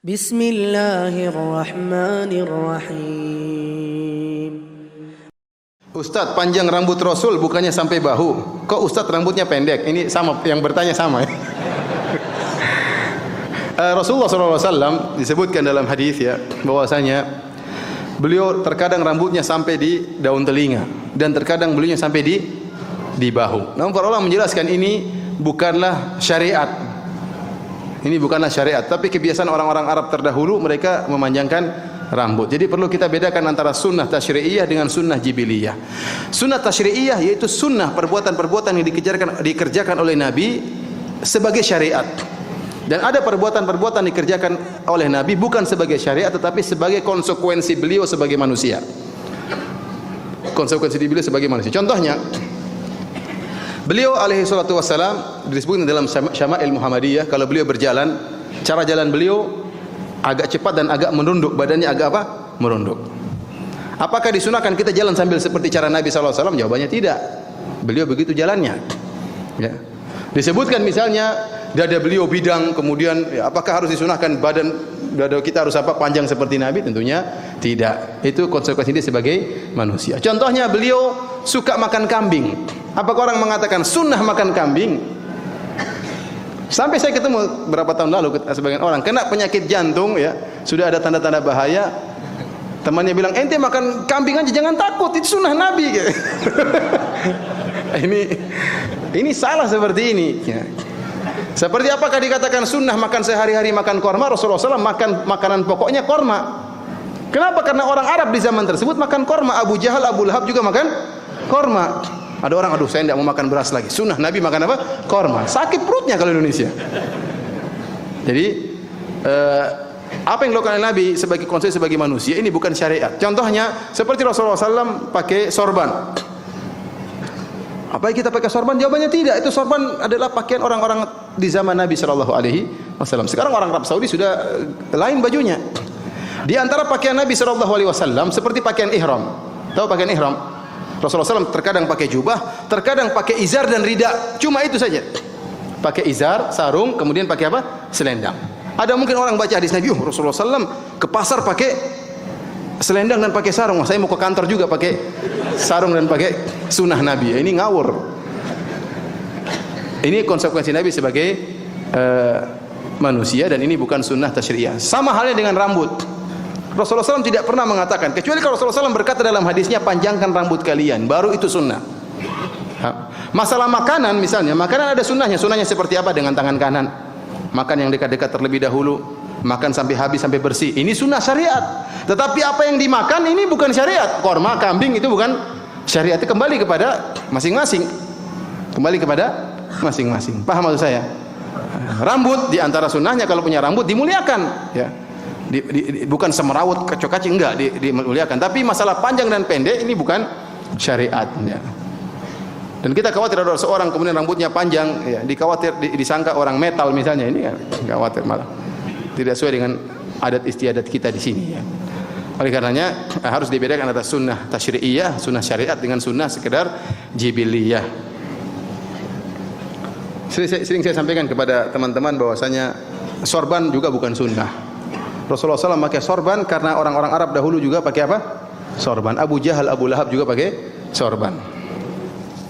Bismillahirrahmanirrahim. Ustadz, panjang rambut Rasul bukannya sampai bahu. Kok Ustadz rambutnya pendek? Ini sama, yang bertanya sama ya. Rasulullah SAW disebutkan dalam hadis ya, bahwasanya beliau terkadang rambutnya sampai di daun telinga dan terkadang beliaunya sampai di bahu. Namun para ulama menjelaskan ini bukanlah syariat. Ini bukanlah syariat, tapi kebiasaan orang-orang Arab terdahulu, mereka memanjangkan rambut. Jadi perlu kita bedakan antara sunnah tasyri'iyah dengan sunnah jibiliyah. Sunnah tasyri'iyah yaitu sunnah perbuatan-perbuatan yang dikerjakan oleh Nabi sebagai syariat. Dan ada perbuatan-perbuatan dikerjakan oleh Nabi bukan sebagai syariat tetapi sebagai konsekuensi beliau sebagai manusia. Konsekuensi beliau sebagai manusia. Contohnya, beliau alaihi salatu wassalam disebutkan dalam Syama'il Muhammadiyah, kalau beliau berjalan, cara jalan beliau agak cepat dan agak menunduk, badannya agak apa? Merunduk. Apakah disunahkan kita jalan sambil seperti cara Nabi SAW? Jawabannya tidak. Beliau begitu jalannya. Ya. Disebutkan misalnya dada beliau bidang, kemudian ya, apakah harus disunahkan dada kita harus apa? Panjang seperti Nabi? Tentunya tidak. Itu konsekuensi dia sebagai manusia. Contohnya beliau suka makan kambing. Apakah orang mengatakan sunnah makan kambing? Sampai saya ketemu berapa tahun lalu sebagian orang kena penyakit jantung ya, sudah ada tanda-tanda bahaya. Temannya bilang, ente makan kambing aja jangan takut, itu sunnah Nabi. Ini salah seperti ini. Ya. Seperti apakah dikatakan sunnah makan sehari-hari makan korma? Rasulullah SAW makan makanan pokoknya korma. Kenapa? Karena orang Arab di zaman tersebut makan korma. Abu Jahal, Abu Lahab juga makan korma. Ada orang, aduh saya tidak mau makan beras lagi. Sunnah Nabi makan apa? Korma. Sakit perutnya kalau Indonesia. Jadi apa yang dilakukan oleh Nabi sebagai konsep sebagai manusia ini bukan syariat. Contohnya seperti Rasulullah SAW pakai sorban. Apa yang kita pakai sorban? Jawabannya tidak. Itu sorban adalah pakaian orang-orang di zaman Nabi SAW. Sekarang orang Arab Saudi sudah lain bajunya. Di antara pakaian Nabi SAW seperti pakaian ihram. Tahu pakaian ihram? Rasulullah SAW terkadang pakai jubah, terkadang pakai izar dan rida. Cuma itu saja. Pakai izar, sarung, kemudian pakai apa? Selendang. Ada mungkin orang baca hadis Nabi, Rasulullah SAW ke pasar pakai selendang dan pakai sarung. Saya mau ke kantor juga pakai sarung dan pakai sunnah Nabi. Ini ngawur. Ini konsekuensi Nabi sebagai manusia dan ini bukan sunnah tasyri'iyah. Sama halnya dengan rambut. Rasulullah SAW tidak pernah mengatakan, kecuali kalau Rasulullah SAW berkata dalam hadisnya, panjangkan rambut kalian, baru itu sunnah. Masalah makanan misalnya, makanan ada sunnahnya. Sunnahnya seperti apa? Dengan tangan kanan. Makan yang dekat-dekat terlebih dahulu, makan sampai habis, sampai bersih. Ini sunnah syariat. Tetapi apa yang dimakan ini bukan syariat. Korma, kambing itu bukan syariat. Itu kembali kepada masing-masing. Kembali kepada masing-masing. Paham maksud saya? Rambut di antara sunnahnya kalau punya rambut dimuliakan, ya. Bukan semerawut kacau-kacau, enggak dimuliakan. Tapi masalah panjang dan pendek ini bukan syariat, ya. Dan kita khawatir ada seorang kemudian rambutnya panjang, ya, disangka orang metal misalnya, ini ya, khawatir malah tidak sesuai dengan adat istiadat kita di sini, ya. Oleh karenanya harus dibedakan antara sunnah tasyri'iyah, sunnah syariat dengan sunnah sekedar jibiliyah. Sering saya sampaikan kepada teman-teman bahwasanya sorban juga bukan sunnah. Rasulullah SAW pakai sorban karena orang-orang Arab dahulu juga pakai apa? Sorban. Abu Jahal, Abu Lahab juga pakai sorban.